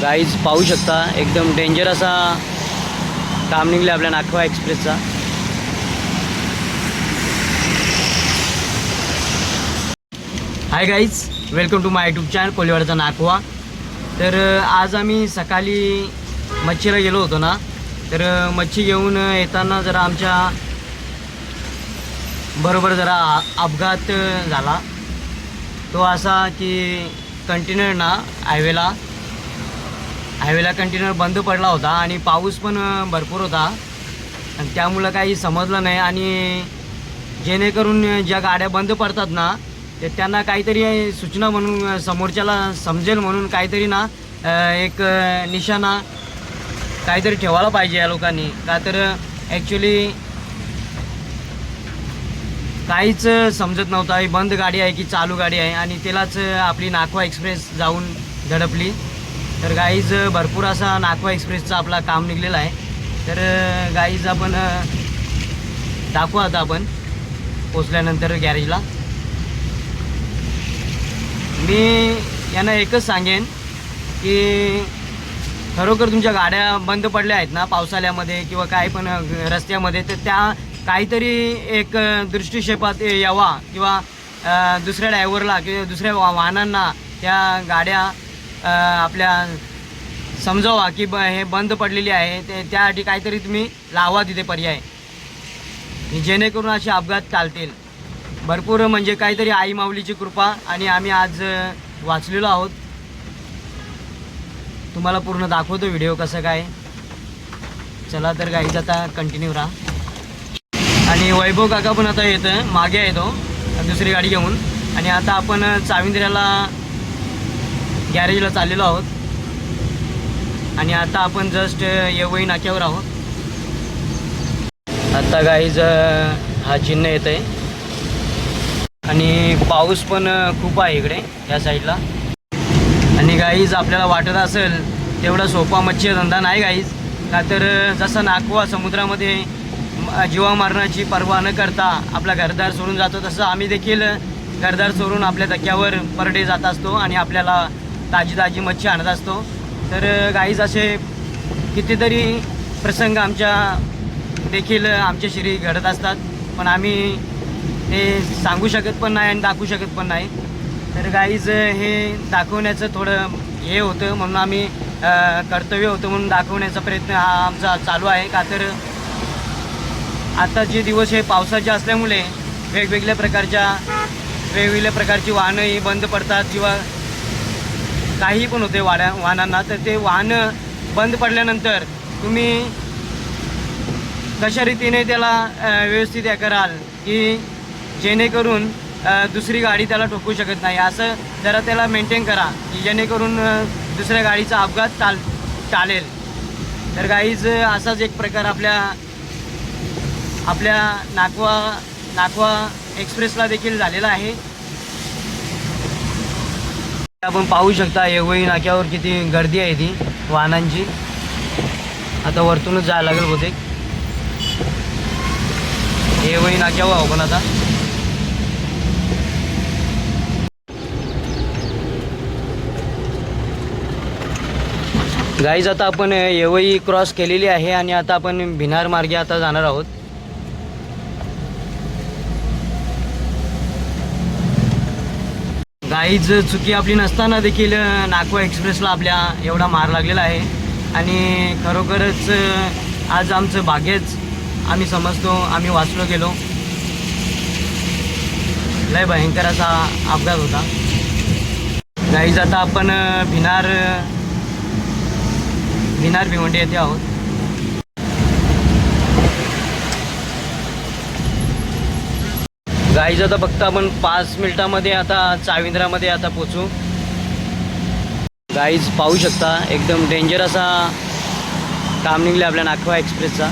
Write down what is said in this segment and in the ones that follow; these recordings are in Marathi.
गाईज पाहू शकता एकदम डेंजर असा काम निघले आपल्या नाखवा एक्सप्रेसचा। Hi guys, welcome to my YouTube channel कोलीवाडाचा नाखवा। तर आज आम्ही सकाळी मच्छीला गेलो होतो ना, तर मच्छी घेऊन येताना जरा आमच्या बरोबर जरा अपघात झाला। तो असा की कंटेनर ना हायवेला कंटेनर बंद पडला होता आणि पाऊस पण भरपूर होता आणि त्यामुळं काही समजलं नाही। आणि जेणेकरून ज्या गाड्या बंद पडतात ना, ते त्यांना काहीतरी सूचना म्हणून समोरच्याला समजेल म्हणून काहीतरी ना एक निशाणा काहीतरी ठेवायला पाहिजे या लोकांनी। का तर ॲक्च्युली काहीच समजत नव्हतं ही बंद गाडी आहे की चालू गाडी आहे, आणि त्यालाच आपली नाखवा एक्सप्रेस जाऊन धडपली। तर गाईज भरपूर असा नाखवा एक्सप्रेसचा आपला काम निघलेला आहे। तर गाईज आपण दाखवू आता आपण पोचल्यानंतर गॅरेजला। मी यांना एकच सांगेन की खरोखर तुमच्या गाड्या बंद पडल्या आहेत ना पावसाळ्यामध्ये किंवा काही पण रस्त्यामध्ये, तर त्या काहीतरी एक दृष्टिक्षेपात यावा किंवा दुसऱ्या ड्रायव्हरला किंवा दुसऱ्या वाहनांना त्या गाड्या आपल्या समजावा की हे बंद पडलेली आहे, ते त्यासाठी काहीतरी तुम्ही लावा तिथे पर्याय, जेणेकरून असे अपघात टाळतील। भरपूर म्हणजे काहीतरी आई माऊलीची कृपा आणि आम्ही आज वाचलेलो आहोत। तुम्हाला पूर्ण दाखवतो व्हिडिओ कसं काय। चला तर गाईज आता कंटिन्यू राहा। आणि वैभव काका पण आता येतं, मागे येतो दुसरी गाडी घेऊन, आणि आता आपण चाविंद्र्याला गॅरेजला चाललेलो आहोत। आणि आता आपण जस्ट येवई नाक्यावर आहोत। आता गाईज हा चिन्ह येत आहे आणि पाऊस पण खूप आहे इकडे या साईडला। आणि गाईज आपल्याला वाटत असेल तेवढा सोपा मच्छी धंदा नाही गाईज। का तर जसं नाखवा समुद्रामध्ये जीवामरणाची पर्वा न करता आपला घरदार सोडून जातो, तसं आम्ही देखील घरदार सोडून आपल्या धक्क्यावर पर डे जात असतो आणि आपल्याला ताजी ताजी मच्छी आणत असतो। तर गाईज असे कितीतरी प्रसंग आमच्या देखील आमच्याशी घडत असतात, पण आम्ही ते सांगू शकत पण नाही आणि दाखवू शकत पण नाही। तर गाईज हे दाखवण्याचं थोडं हे होतं म्हणून आम्ही कर्तव्य होतं म्हणून दाखवण्याचा प्रयत्न हा आमचा चालू आहे। का तर आताचे दिवस हे पावसाचे असल्यामुळे वेगवेगळ्या प्रकारची वाहनं ही बंद पडतात किंवा काही पण होते वाहनांना। तर ते वाहनं बंद पडल्यानंतर तुम्ही कशा रीतीने त्याला व्यवस्थित कराल की जेणेकरून दुसरी गाडी त्याला ठोकू शकत नाही, असं जरा त्याला मेंटेन करा की जेणेकरून दुसऱ्या गाडीचा अपघात टाळेल। तर गाईज असाच एक प्रकार आपल्या नाखवा एक्सप्रेसला देखील झालेला आहे। आपण पाहू शकता येवई नाक्यावर किती गर्दी आहे ती वाहनांची। आता वरतूनच जायला लागेल बहुतेक येवई नाक्यावर आपण आता। गाईज आता आपण येवई क्रॉस केलेली आहे आणि आता आपण भिनार मार्गे आता जाणार आहोत। गाईज चुकी आपली नसताना देखील नाखवा एक्सप्रेसला आपल्या एवढा मार लागलेला आहे आणि खरोखरच आज आमचं भाग्यच आम्ही समजतो, आम्ही वाचलो गेलो। लय भयंकर असा अपघात होता। गाईज आता आपण भिनार भिवंडी येथे आहोत। गाईज आता फक्त आपण 5 मिनिटामध्ये आता चाविंद्रामध्ये आता पोचू। गाईज पाहू शकता एकदम डेंजर असा काम निघले आपल्या नाखवा एक्सप्रेसचा।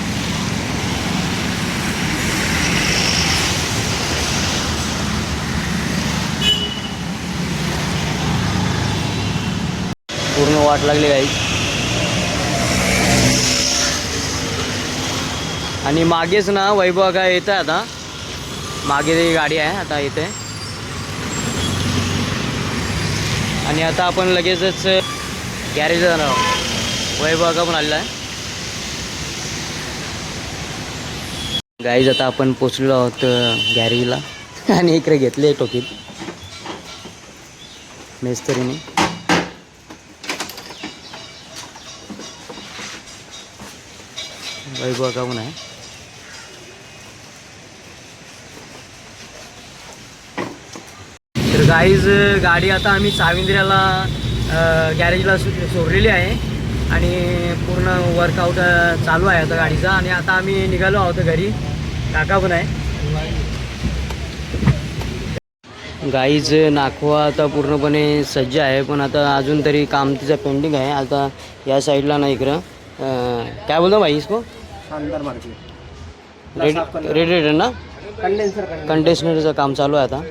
पूर्ण वाट लागली गाईज। आणि मागेच ना वैभव काय येतं, आता मागे गाडी आहे आता येते। आणि आता आपण लगेचच गॅरेजला जाणार आहोत. वैभव का पण आलेला आहे. गाईज आता आपण पोचलेलो आहोत गॅरेजला आणि इकडे घेतले टोकीत मेस्तरीने. वैभव का पण आहे. तर गाईज गाडी आता आम्ही चाविंद्र्याला गॅरेजला सोडलेली आहे आणि पूर्ण वर्कआउट चालू आहे आता गाडीचा. आणि आता आम्ही निघालो आहोत घरी. काका पण आहे. गाईज नाखवा आता पूर्णपणे सज्ज आहे, पण आता अजून तरी काम तिचं पेंडिंग आहे. आता या साईडला ना इकडं काय बोलतो भाई इसको रेडिएटर ना कंडेन्सरचं काम चालू आहे आता.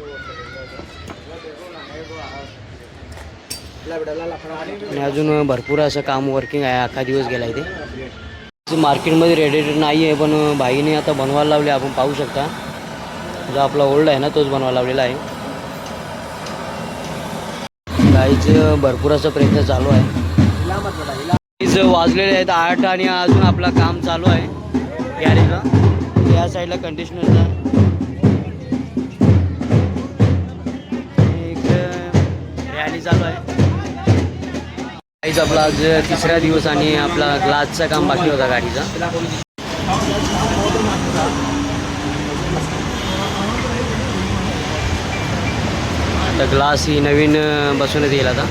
आणि अजून भरपूर असं काम वर्किंग आहे. अख्खा दिवस गेला आहे ते. मार्केटमध्ये रेडिएटर नाही आहे, पण भाईने आता बनवायला लावले. आपण पाहू शकता जो आपला ओल्ड आहे ना तोच बनवायला लावलेला आहे. गाईचं भरपूर असा प्रयत्न चालू आहे. वाजलेले आहेत 8 आणि अजून आपलं काम चालू आहे गॅरेजला. या साईडला कंडिशनरचा एक रॅली चालू आहे. गाईज आपला आज तिसरा दिवस आणि आपला ग्लासचा काम बाकी होता गाडीचा. तर ग्लास ही नवीन बसवण्यात येईल आता.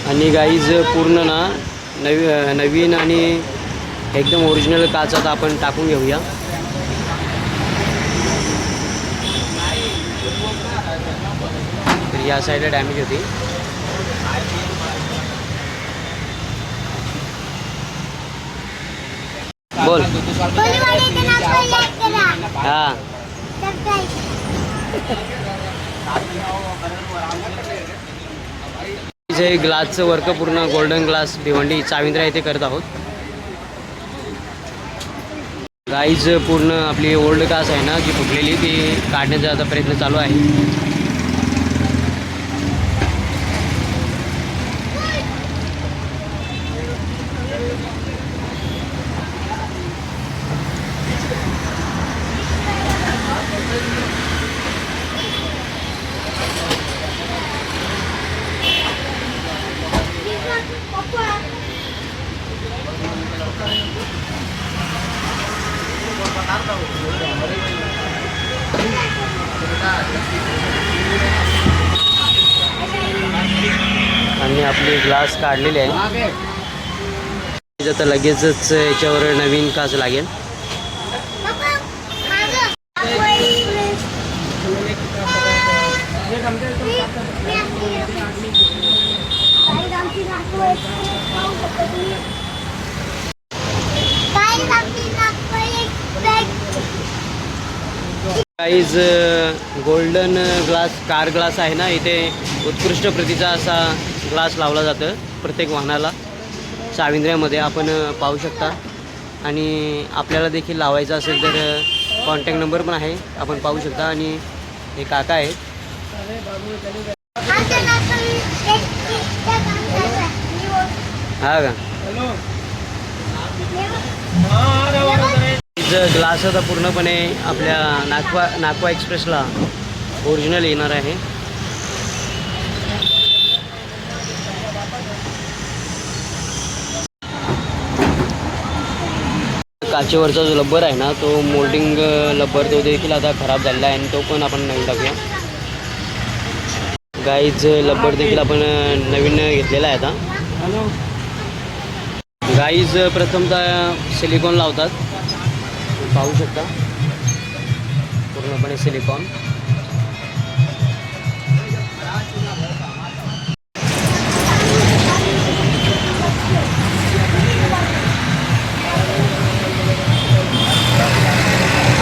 आणि गाईज पूर्ण ना नवीन आणि एकदम ओरिजिनल काच आता आपण टाकून घेऊया. तर या साईडला डॅमेज होती. बोल हां. ग्लासचं वर्क पूर्ण गोल्डन ग्लास भिवंडी चाविंद्रा येथे करत आहोत. गाईज पूर्ण आपली ओल्ड काच आहे ना जी फुटलेली ती काढण्याचा आता प्रयत्न चालू आहे. आणि आपली ग्लास काढलेली आहे. आता लगेचच याच्यावर नवीन काच लागेल. Guys golden glass car glass आहे ना, इथे उत्कृष्ट प्रतीचा असा ग्लास लावला जातं प्रत्येक वाहनाला चाविंद्र्यामध्ये. आपण पाहू शकता. आणि आपल्याला देखील लावायचं असेल तर कॉन्टॅक्ट नंबर पण आहे, आपण पाहू शकता. आणि हे काका आहेत. हा का ग्लास आता पूर्णपणे आपल्या नागवा एक्सप्रेसला ओरिजिनल येणार आहे. काचेवरचा जो लब्बर आहे ना तो मोल्डिंग लब्बर तो देखील आता खराब झालेला आहे आणि तो पण आपण नवीन टाकूया. गाईज लब्बर देखील आपण नवीन घेतलेला आहे आता. गाईज प्रथमतः सिलिकॉन लावतात, पाहू शकता पूर्णपणे सिलिकॉन.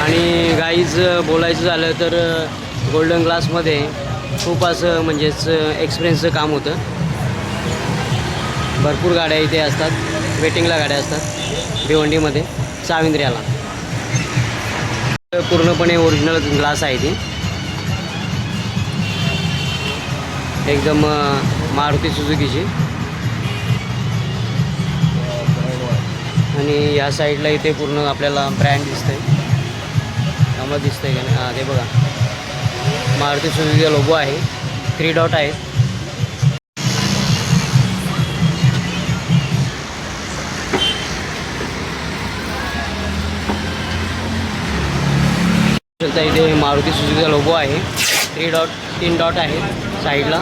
आणि गाईज बोलायचं झालं तर गोल्डन ग्लासमध्ये खूप असं म्हणजेच एक्सपिरियन्सचं काम होतं. भरपूर गाड्या इथे असतात, वेटिंगला गाड्या असतात भिवंडीमध्ये चाविंद्र्याला. पूर्णपणे ओरिजिनल ग्लास आहे ती, एकदम मारुती सुझुकीची. आणि या साईडला इथे पूर्ण आपल्याला ब्रँड दिसतंय, आम्हाला दिसतंय का नाही? हां, ते बघा मारुती सुझुकीचा लोगो आहे, 3 डॉट आहेत. इथे मारुती सुझुकीचा लोगो आहे, 3 डॉट आहे साईडला.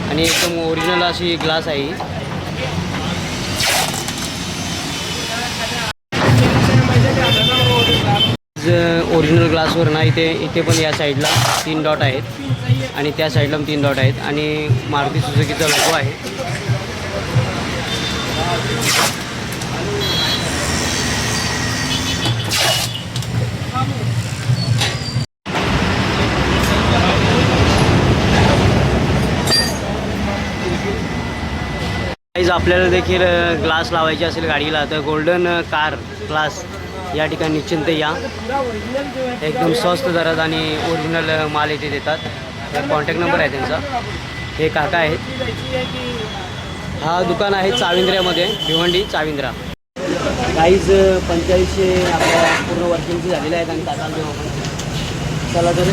आणि एकदम ओरिजिनल अशी ग्लास आहे. ओरिजिनल ग्लासवर ना इथे पण या साईडला 3 डॉट आहेत आणि त्या साईडला 3 डॉट आहेत आणि मारुती सुझुकीचा लोगो आहे. आपल्याला देखील ग्लास लावायचे असेल गाडीला तर गोल्डन कार ग्लास या ठिकाणी निश्चिंत या. एकदम स्वस्त दरात आणि ओरिजिनल माल इथे देतात. कॉन्टॅक्ट नंबर आहे त्यांचा. हे काका आहेत. हा दुकान आहे चाविंद्र्यामध्ये, भिवंडी चाविंद्रा. काहीच 4500 आपल्या पूर्ण वर्किंगची झालेले आहेत आणि काका चला तर